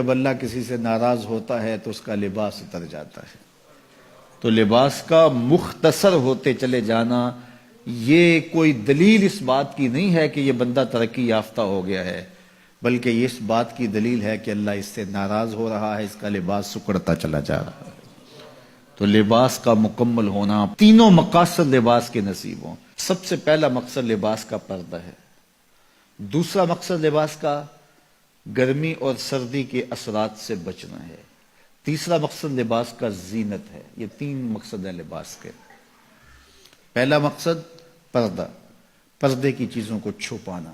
جب اللہ کسی سے ناراض ہوتا ہے تو اس کا لباس اتر جاتا ہے. تو لباس کا مختصر ہوتے چلے جانا یہ کوئی دلیل اس بات کی نہیں ہے کہ یہ بندہ ترقی یافتہ ہو گیا ہے، بلکہ یہ اس بات کی دلیل ہے کہ اللہ اس سے ناراض ہو رہا ہے، اس کا لباس سکڑتا چلا جا رہا ہے. تو لباس کا مکمل ہونا، تینوں مقاصد لباس کے نصیب ہوں. سب سے پہلا مقصد لباس کا پردہ ہے. دوسرا مقصد لباس کا گرمی اور سردی کے اثرات سے بچنا ہے. تیسرا مقصد لباس کا زینت ہے. یہ تین مقصد ہیں لباس کے. پہلا مقصد پردہ، پردے کی چیزوں کو چھپانا،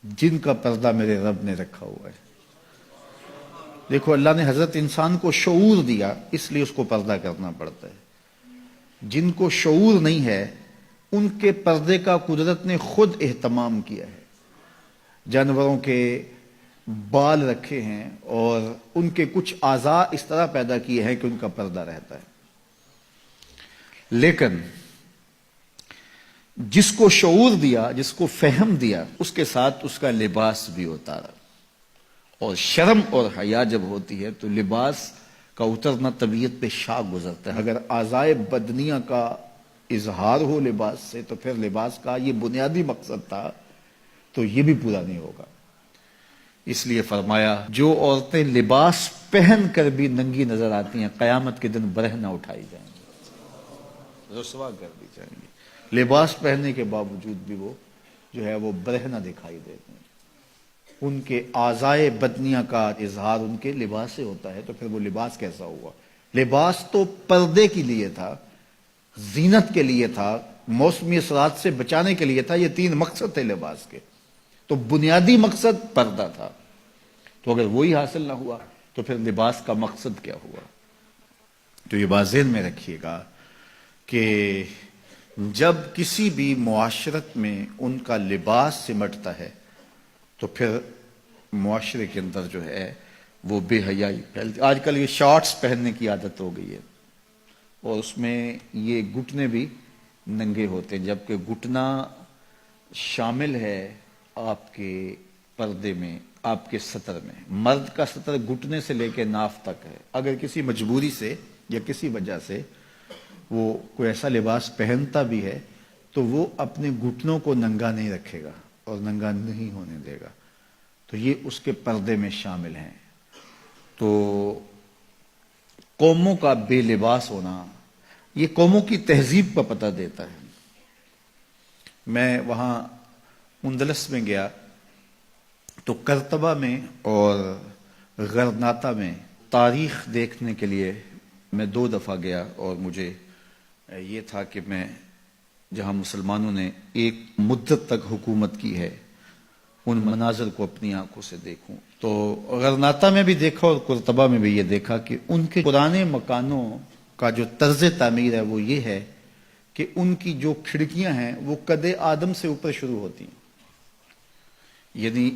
جن کا پردہ میرے رب نے رکھا ہوا ہے. دیکھو اللہ نے حضرت انسان کو شعور دیا، اس لیے اس کو پردہ کرنا پڑتا ہے. جن کو شعور نہیں ہے ان کے پردے کا قدرت نے خود اہتمام کیا ہے. جانوروں کے بال رکھے ہیں اور ان کے کچھ اعضاء اس طرح پیدا کیے ہیں کہ ان کا پردہ رہتا ہے. لیکن جس کو شعور دیا، جس کو فہم دیا، اس کے ساتھ اس کا لباس بھی اتارا. اور شرم اور حیا جب ہوتی ہے تو لباس کا اترنا طبیعت پہ شاک گزرتا ہے. اگر اعضائے بدنیہ کا اظہار ہو لباس سے تو پھر لباس کا یہ بنیادی مقصد تھا تو یہ بھی پورا نہیں ہوگا. اس لیے فرمایا جو عورتیں لباس پہن کر بھی ننگی نظر آتی ہیں قیامت کے دن برہنہ اٹھائی جائیں گی، رسوا کر دی جائیں گی. لباس پہننے کے باوجود بھی وہ جو ہے وہ برہنہ دکھائی دیتے ہیں. ان کے اعضائے بدنیہ کا اظہار ان کے لباس سے ہوتا ہے تو پھر وہ لباس کیسا ہوا؟ لباس تو پردے کے لیے تھا، زینت کے لیے تھا، موسمی اثرات سے بچانے کے لیے تھا. یہ تین مقصد تھے لباس کے. تو بنیادی مقصد پردہ تھا. تو اگر وہی حاصل نہ ہوا تو پھر لباس کا مقصد کیا ہوا؟ تو یہ بات ذہن میں رکھیے گا کہ جب کسی بھی معاشرت میں ان کا لباس سمٹتا ہے تو پھر معاشرے کے اندر جو ہے وہ بے حیائی پھیلتی. آج کل یہ شارٹس پہننے کی عادت ہو گئی ہے اور اس میں یہ گھٹنے بھی ننگے ہوتے ہیں، جبکہ گھٹنا شامل ہے آپ کے پردے میں، آپ کے سطر میں. مرد کا سطر گھٹنے سے لے کے ناف تک ہے. اگر کسی مجبوری سے یا کسی وجہ سے وہ کوئی ایسا لباس پہنتا بھی ہے تو وہ اپنے گھٹنوں کو ننگا نہیں رکھے گا اور ننگا نہیں ہونے دے گا. تو یہ اس کے پردے میں شامل ہیں. تو قوموں کا بے لباس ہونا یہ قوموں کی تہذیب کا پتہ دیتا ہے. میں وہاں اندلس میں گیا تو کرتبہ میں اور غرناطہ میں تاریخ دیکھنے کے لیے میں 2 دفعہ گیا اور مجھے یہ تھا کہ میں جہاں مسلمانوں نے ایک مدت تک حکومت کی ہے ان مناظر کو اپنی آنکھوں سے دیکھوں. تو غرناطہ میں بھی دیکھا اور کرتبہ میں بھی یہ دیکھا کہ ان کے پرانے مکانوں کا جو طرز تعمیر ہے وہ یہ ہے کہ ان کی جو کھڑکیاں ہیں وہ قد آدم سے اوپر شروع ہوتی ہیں. یعنی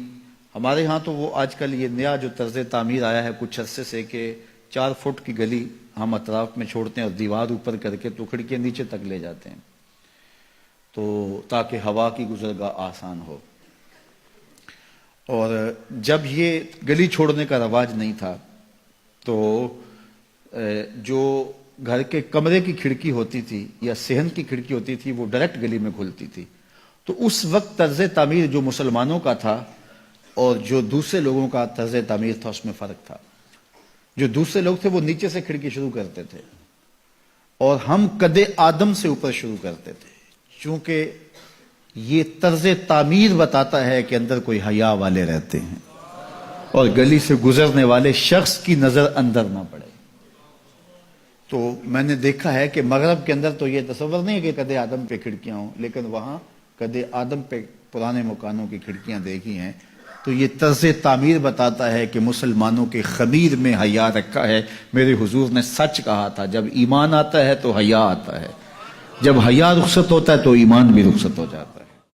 ہمارے ہاں تو وہ آج کل یہ نیا جو طرز تعمیر آیا ہے کچھ عرصے سے کہ 4 فٹ کی گلی ہم اطراف میں چھوڑتے ہیں اور دیوار اوپر کر کے تو کھڑکیاں نیچے تک لے جاتے ہیں تو تاکہ ہوا کی گزرگاہ آسان ہو. اور جب یہ گلی چھوڑنے کا رواج نہیں تھا تو جو گھر کے کمرے کی کھڑکی ہوتی تھی یا صحن کی کھڑکی ہوتی تھی وہ ڈائریکٹ گلی میں کھلتی تھی. تو اس وقت طرز تعمیر جو مسلمانوں کا تھا اور جو دوسرے لوگوں کا طرز تعمیر تھا اس میں فرق تھا. جو دوسرے لوگ تھے وہ نیچے سے کھڑکی شروع کرتے تھے اور ہم قد آدم سے اوپر شروع کرتے تھے، چونکہ یہ طرز تعمیر بتاتا ہے کہ اندر کوئی حیا والے رہتے ہیں اور گلی سے گزرنے والے شخص کی نظر اندر نہ پڑے. تو میں نے دیکھا ہے کہ مغرب کے اندر تو یہ تصور نہیں ہے کہ قد آدم پہ کھڑکیاں ہوں، لیکن وہاں قد آدم پہ پرانے مکانوں کی کھڑکیاں دیکھی ہیں. تو یہ طرز تعمیر بتاتا ہے کہ مسلمانوں کے خمیر میں حیا رکھا ہے. میرے حضور نے سچ کہا تھا جب ایمان آتا ہے تو حیا آتا ہے، جب حیا رخصت ہوتا ہے تو ایمان بھی رخصت ہو جاتا ہے.